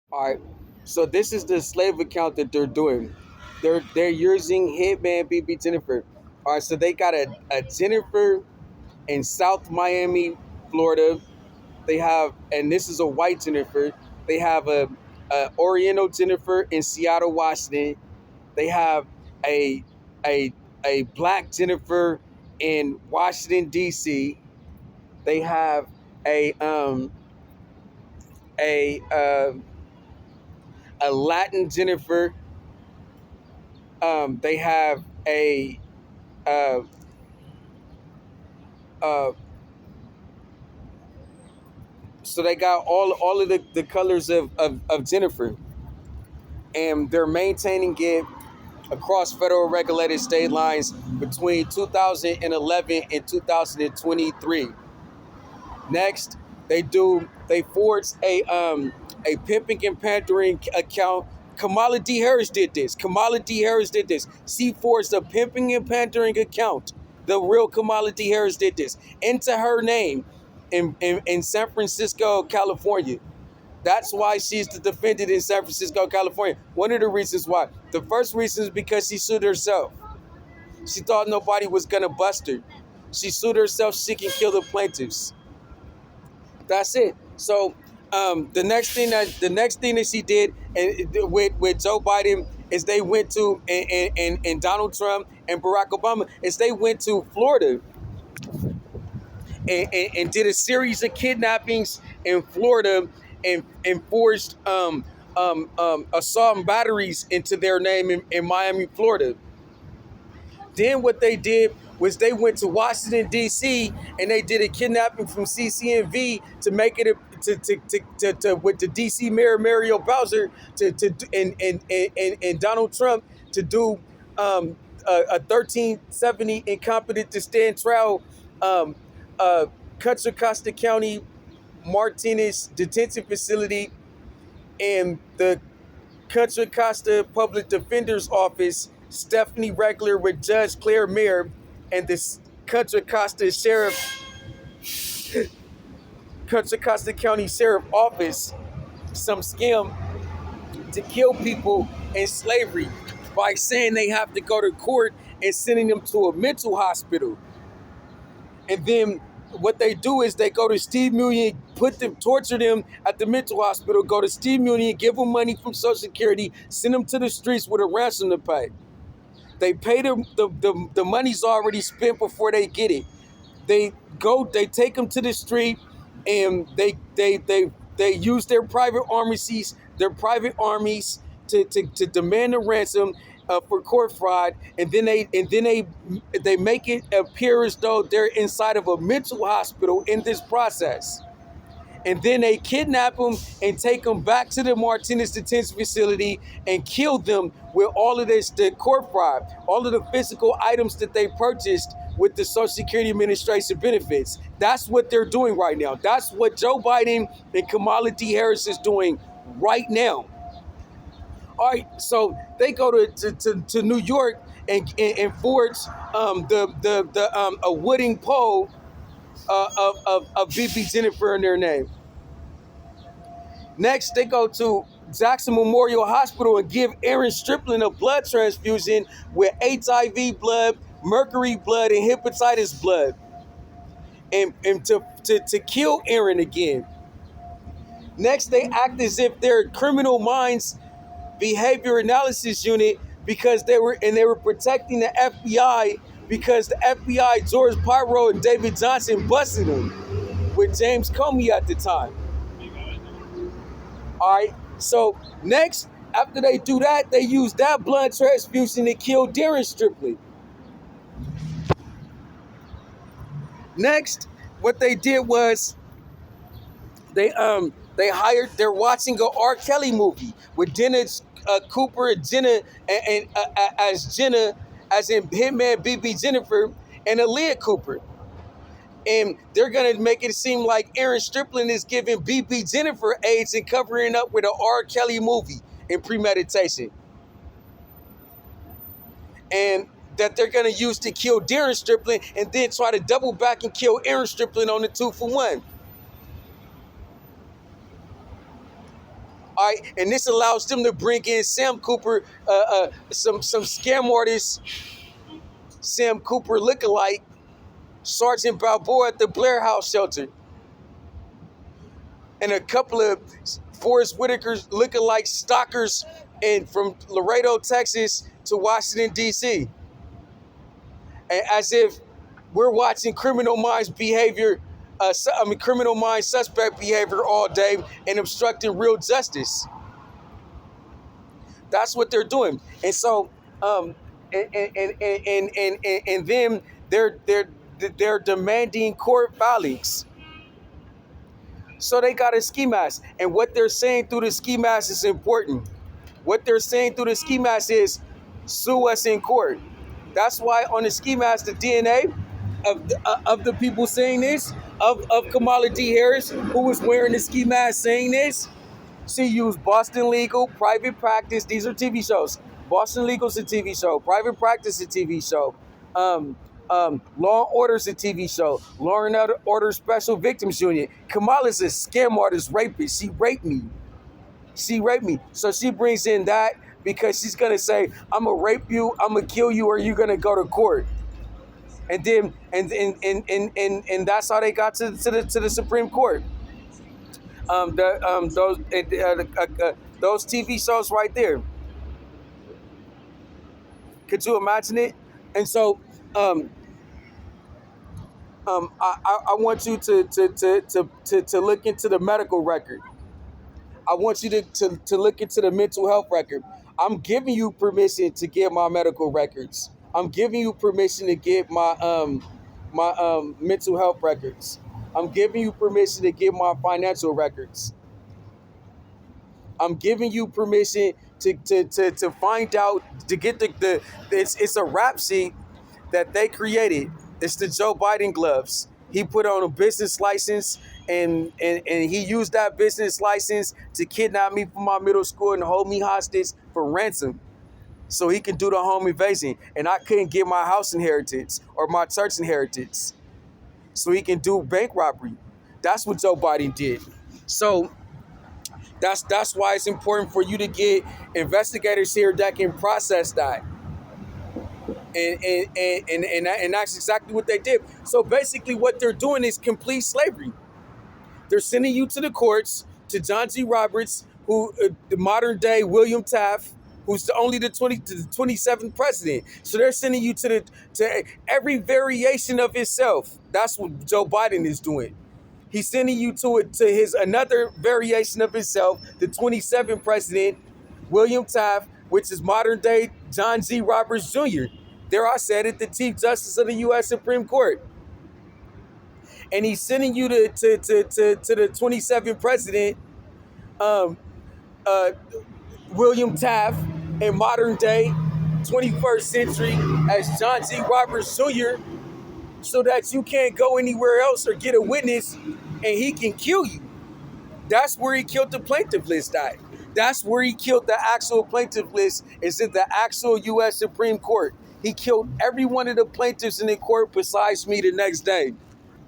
All right. So this is the slave account that they're doing. They're using Hitman BB Jennifer. All right. So they got a Jennifer in South Miami, Florida. They have, and this is a white Jennifer. They have a Oriental Jennifer in Seattle, Washington. They have a a a black Jennifer in Washington D.C. They have a um a a Latin Jennifer. They have a uh, uh, so they got all of the colors of Jennifer, and they're maintaining it across federal regulated state lines between 2011 and 2023. Next, they forged a pimping and pandering account. Kamala D. Harris did this. Kamala D. Harris did this. She forged a pimping and pandering account. The real Kamala D. Harris did this into her name in San Francisco, California. That's why she's the defendant in San Francisco, California. One of the reasons why. The first reason is because she sued herself. She thought nobody was gonna bust her. She sued herself. She can kill the plaintiffs. That's it. So the next thing that she did with Joe Biden is they went to and Donald Trump and Barack Obama is they went to Florida and did a series of kidnappings in Florida and forged assault and batteries into their name in Miami, Florida. Then what they did was they went to Washington D.C. and they did a kidnapping from CCNV to make it with the D.C. Mayor Mario Bowser and Donald Trump to do a 1370 incompetent to stand trial um, Contra Costa County Martinez detention facility and the Contra Costa Public Defender's Office, Stephanie Regler with Judge Claire Mayer, and the Contra Costa Sheriff, Contra Costa County Sheriff Office, some scam to kill people in slavery by saying they have to go to court and sending them to a mental hospital. And then what they do is they go to Steve Million, torture them at the mental hospital, go to Steve Million, give them money from Social Security, send them to the streets with a ransom to pay. They pay them, the money's already spent before they get it. They take them to the street and they use their private armies to demand a ransom for court fraud, and then they make it appear as though they're inside of a mental hospital in this process. And then they kidnap them and take them back to the Martinez detention facility and kill them with all of this, the court fraud, all of the physical items that they purchased with the Social Security Administration benefits. That's what they're doing right now. That's what Joe Biden and Kamala D. Harris is doing right now. All right, so they go to New York and forge a wooden pole of BB Jennifer in their name. Next, they go to Jackson Memorial Hospital and give Aaron Stripling a blood transfusion with HIV blood, mercury blood, and hepatitis blood, and to kill Aaron again. Next, they act as if they're criminal minds behavior analysis unit because they were protecting the FBI because the FBI, George Pyro and David Johnson busted them with James Comey at the time. All right. So next, after they do that, they use that blood transfusion to kill Darren Stripley. Next, what they did was they're watching a R. Kelly movie with Dennis Cooper and Jenna as Jenna, as in Hitman BB Jennifer and Aaliyah Cooper. And they're gonna make it seem like Aaron Stripling is giving BB Jennifer AIDS and covering up with an R. Kelly movie in premeditation. And that they're gonna use to kill Darren Stripling and then try to double back and kill Aaron Stripling on the 2-for-1. All right, and this allows them to bring in Sam Cooper, some scam artist, Sam Cooper lookalike, Sergeant Balboa at the Blair House shelter, and a couple of Forrest Whitaker's lookalike stalkers, and from Laredo, Texas, to Washington D.C. And as if we're watching Criminal Minds behavior, Criminal Minds suspect behavior all day and obstructing real justice. That's what they're doing, and so and then they're demanding court filings. So they got a ski mask, and what they're saying through the ski mask is important. What they're saying through the ski mask is sue us in court. That's why on the ski mask, the DNA of the people saying this, of Kamala D. Harris, who was wearing the ski mask saying this, she used Boston Legal, Private Practice. These are TV shows. Boston Legal is a TV show. Private Practice is a TV show. Law and Order is a TV show. Law and Order Special Victims Unit. Kamala's a scam artist rapist. She raped me. She raped me. So she brings in that because she's gonna say, I'm gonna rape you, I'm gonna kill you, or you're gonna go to court. And then and that's how they got to the Supreme Court. Those TV shows right there. Could you imagine it? And so I want you to look into the medical record. I want you to look into the mental health record. I'm giving you permission to get my medical records. I'm giving you permission to get my mental health records. I'm giving you permission to get my financial records. I'm giving you permission to find out, to get it's a rap sheet that they created. It's the Joe Biden gloves. He put on a business license and he used that business license to kidnap me from my middle school and hold me hostage for ransom, so he can do the home invasion. And I couldn't get my house inheritance or my church inheritance, so he can do bank robbery. That's what Joe Biden did. So that's why it's important for you to get investigators here that can process that. And that's exactly what they did. So basically what they're doing is complete slavery. They're sending you to the courts, to John G. Roberts, who the modern day William Taft, who's the 27th president. So they're sending you to every variation of himself. That's what Joe Biden is doing. He's sending you to his another variation of himself, the 27th president, William Taft, which is modern day John G. Roberts Jr. There I said it, the Chief Justice of the U.S. Supreme Court. And he's sending you to the 27th president, William Taft, in modern day 21st century as John G. Roberts Jr., so that you can't go anywhere else or get a witness and he can kill you. That's where he killed the plaintiff list at. That's where he killed the actual plaintiff list, is in the actual U.S. Supreme Court. He killed every one of the plaintiffs in the court besides me the next day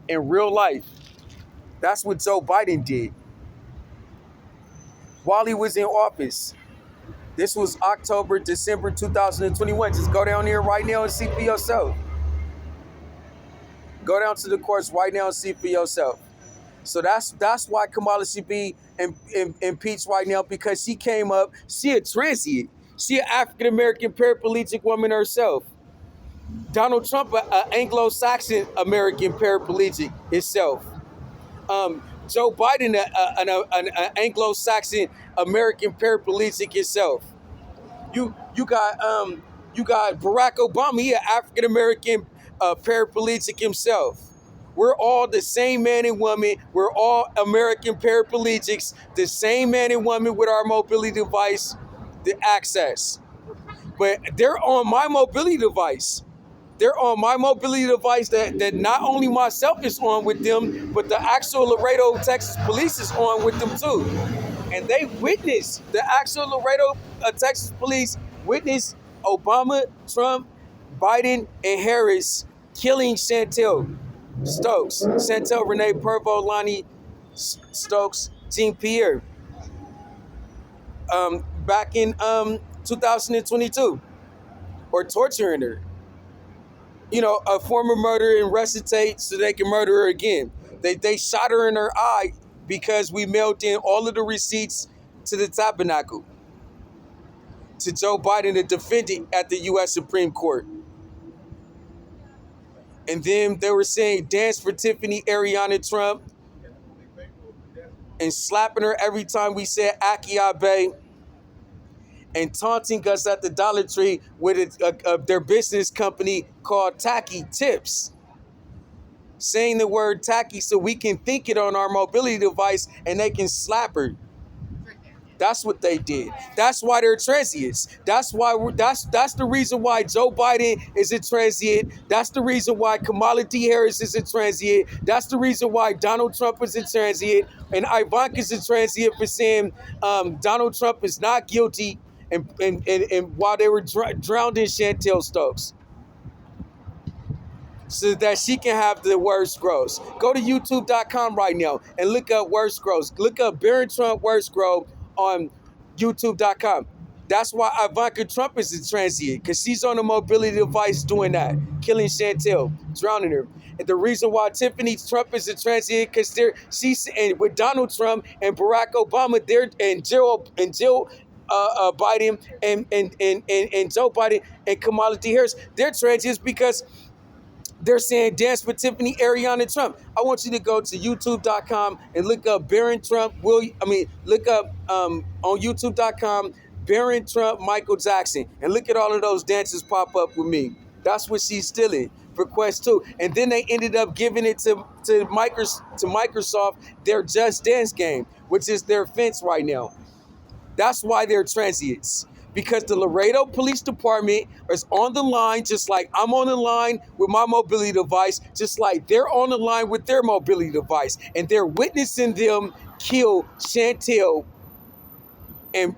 in real life. That's what Joe Biden did while he was in office. This was December 2021. Just go down there right now and see for yourself. Go down to the courts right now and see for yourself. So that's why Kamala should be impeached right now, because she came up, she a transient. She an African-American paraplegic woman herself. Donald Trump, an Anglo-Saxon American paraplegic himself. Joe Biden, an Anglo-Saxon American paraplegic himself. You got Barack Obama, he an African American paraplegic himself. We're all the same man and woman. We're all American paraplegics, the same man and woman with our mobility device, the access. But they're on my mobility device. They're on my mobility device that not only myself is on with them, but the actual Laredo, Texas police is on with them too. And they witnessed, the actual Laredo, Texas police witnessed Obama, Trump, Biden, and Harris killing Chantel Stokes. Chantel Renee Pervo, Lonnie Stokes, Jean Pierre. back in 2022, or torturing her. A former murderer and resuscitate so they can murder her again. They shot her in her eye because we mailed in all of the receipts to the Tabernacle, to Joe Biden, the defendant at the U.S. Supreme Court. And then they were saying dance for Tiffany Ariana Trump and slapping her every time we said Aki Abe, and taunting us at the Dollar Tree with their business company called Tacky Tips, saying the word tacky so we can think it on our mobility device and they can slap her. That's what they did. That's why they're transients. That's the reason why Joe Biden is a transient. That's the reason why Kamala Harris is a transient. That's the reason why Donald Trump is a transient. And Ivanka is a transient for saying Donald Trump is not guilty, and while they were drowned in Chantel Stokes, so that she can have the worst grows. Go to youtube.com right now and look up worst grows. Look up Barron Trump worst grow on youtube.com. That's why Ivanka Trump is a transient, because she's on a mobility device doing that, killing Chantel, drowning her. And the reason why Tiffany Trump is a transient, because she's and with Donald Trump and Barack Obama, and Jill Biden and Joe Biden and Kamala Harris, they're transients because they're saying dance for Tiffany Ariana Trump. I want you to go to youtube.com and look up Barron Trump. Look up on youtube.com Barron Trump Michael Jackson, and look at all of those dances pop up with me. That's what she's stealing for Quest 2. And then they ended up giving it to Microsoft, their Just Dance game, which is their fence right now. That's why they're transients. Because the Laredo Police Department is on the line, just like I'm on the line with my mobility device, just like they're on the line with their mobility device. And they're witnessing them kill Chantel and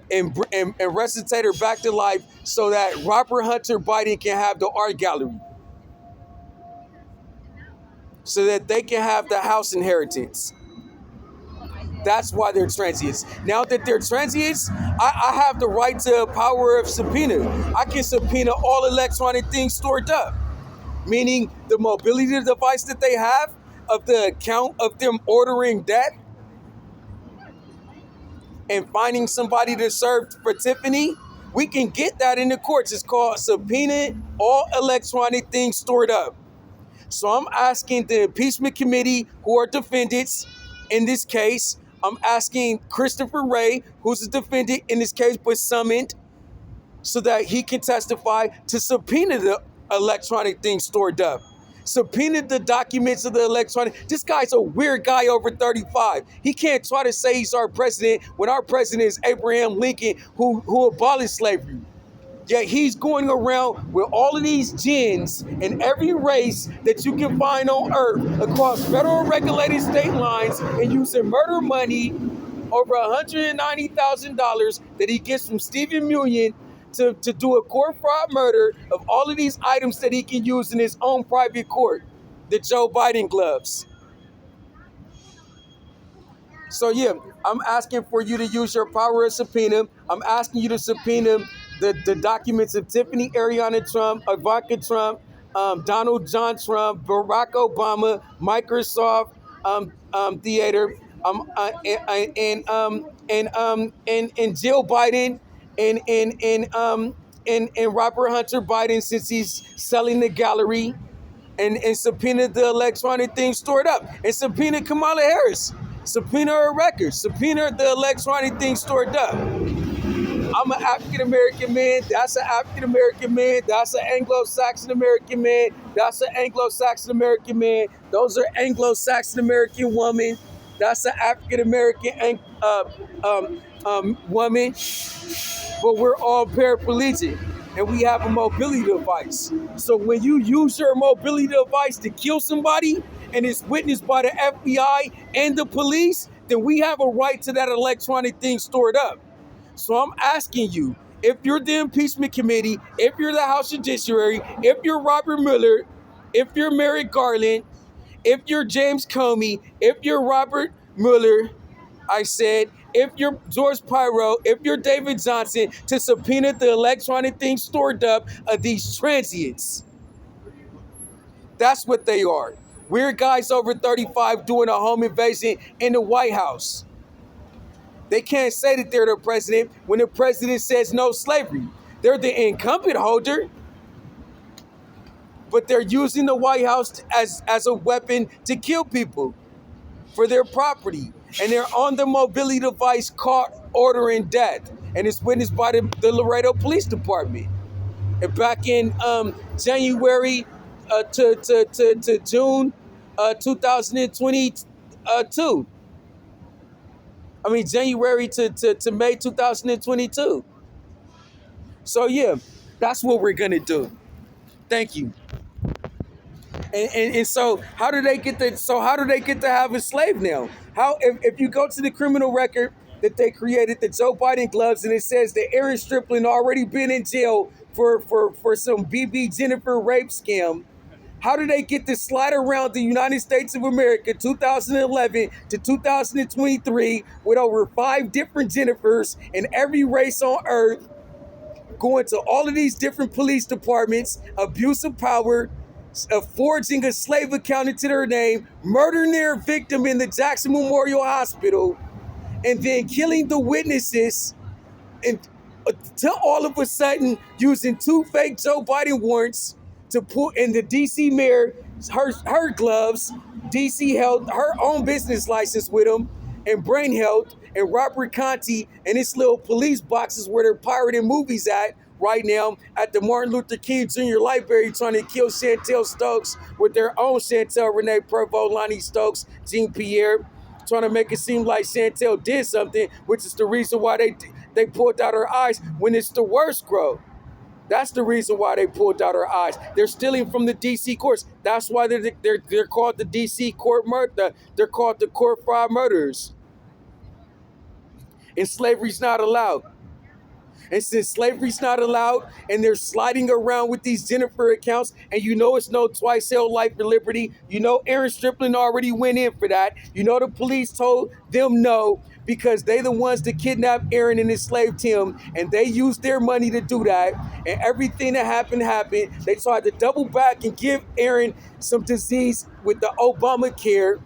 resuscitate her back to life so that Robert Hunter Biden can have the art gallery, so that they can have the house inheritance. That's why they're transients. Now that they're transients, I have the right to power of subpoena. I can subpoena all electronic things stored up, meaning the mobility device that they have, of the account of them ordering that and finding somebody to serve for Tiffany. We can get that in the courts. It's called subpoena all electronic things stored up. So I'm asking the impeachment committee, who are defendants in this case, I'm asking Christopher Wray, who's a defendant in this case but summoned, so that he can testify, to subpoena the electronic things stored up. Subpoena the documents of the electronic. This guy's a weird guy over 35. He can't try to say he's our president when our president is Abraham Lincoln, who abolished slavery. Yet he's going around with all of these gens in every race that you can find on earth across federal regulated state lines, and using murder money, over $190,000 that he gets from Stephen Mullen to do a court fraud murder of all of these items that he can use in his own private court, the Joe Biden gloves. So yeah, I'm asking for you to use your power of subpoena. I'm asking you to subpoena the documents of Tiffany Ariana Trump, Ivanka Trump, Donald John Trump, Barack Obama, Microsoft Theater, and Jill Biden, and Robert Hunter Biden, since he's selling the gallery, and subpoena the electronic things stored up, and subpoena Kamala Harris, subpoena her records, subpoena the electronic things stored up. I'm an African-American man. That's an African-American man. That's an Anglo-Saxon American man. That's an Anglo-Saxon American man. Those are Anglo-Saxon American women. That's an African-American woman. But we're all paraplegic, and we have a mobility device. So when you use your mobility device to kill somebody, and it's witnessed by the FBI and the police, then we have a right to that electronic thing stored up. So I'm asking you, if you're the impeachment committee, if you're the House Judiciary, if you're Robert Mueller, if you're Merrick Garland, if you're James Comey, if you're Robert Mueller, I said, if you're George Pyro, if you're David Johnson, to subpoena the electronic things stored up of these transients. That's what they are. Weird guys over 35 doing a home invasion in the White House. They can't say that they're the president when the president says no slavery. They're the incumbent holder, but they're using the White House as a weapon to kill people for their property. And they're on the mobility device caught ordering death. And it's witnessed by the Laredo Police Department. And back in January to June 2022. I mean, January to May 2022. So, yeah, that's what we're going to do. Thank you. And so how do they get to have a slave now? How if you go to the criminal record that they created, the Joe Biden gloves, and it says that Aaron Strickland already been in jail for some BB Jennifer rape scam. How do they get to slide around the United States of America 2011 to 2023 with over 5 different Jennifers in every race on earth, going to all of these different police departments, abuse of power, forging a slave account into their name, murdering their victim in the Jackson Memorial Hospital, and then killing the witnesses, and to all of a sudden using 2 fake Joe Biden warrants to put in the DC mayor, her gloves, DC held her own business license with them, and Brain Health, and Robert Conti and his little police boxes where they're pirating movies at right now at the Martin Luther King Jr. Library, trying to kill Chantel Stokes with their own Chantel Renee Prevost, Lonnie Stokes, Jean Pierre, trying to make it seem like Chantel did something, which is the reason why they pulled out her eyes when it's the worst growth. That's the reason why they pulled out her eyes. They're stealing from the DC courts. That's why they're called the DC court murder. They're called the court fraud murderers. And slavery's not allowed. And since slavery's not allowed, and they're sliding around with these Jennifer accounts, and you know it's no twice held life for liberty, you know Aaron Strickland already went in for that. You know the police told them no, because they the ones that kidnapped Aaron and enslaved him, and they used their money to do that. And everything that happened. They tried to double back and give Aaron some disease with the Obamacare,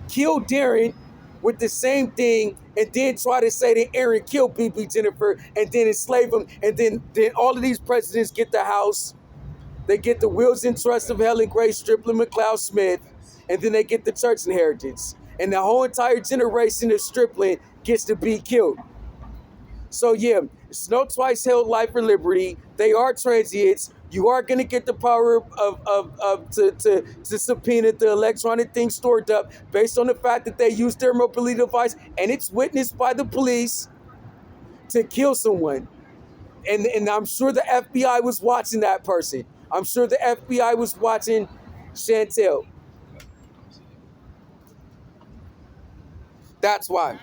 kill Darren with the same thing, and then try to say that Aaron killed BB Jennifer and then enslave him. And then all of these presidents get the House. They get the wills and trusts of Helen Grace Strickland McLeod Smith, and then they get the church inheritance. And the whole entire generation of Strickland gets to be killed. So yeah, it's no twice held life or liberty. They are transients. You are going to get the power to subpoena the electronic things stored up based on the fact that they used their mobility device, and it's witnessed by the police, to kill someone. And I'm sure the FBI was watching that person. I'm sure the FBI was watching Chantel. That's why.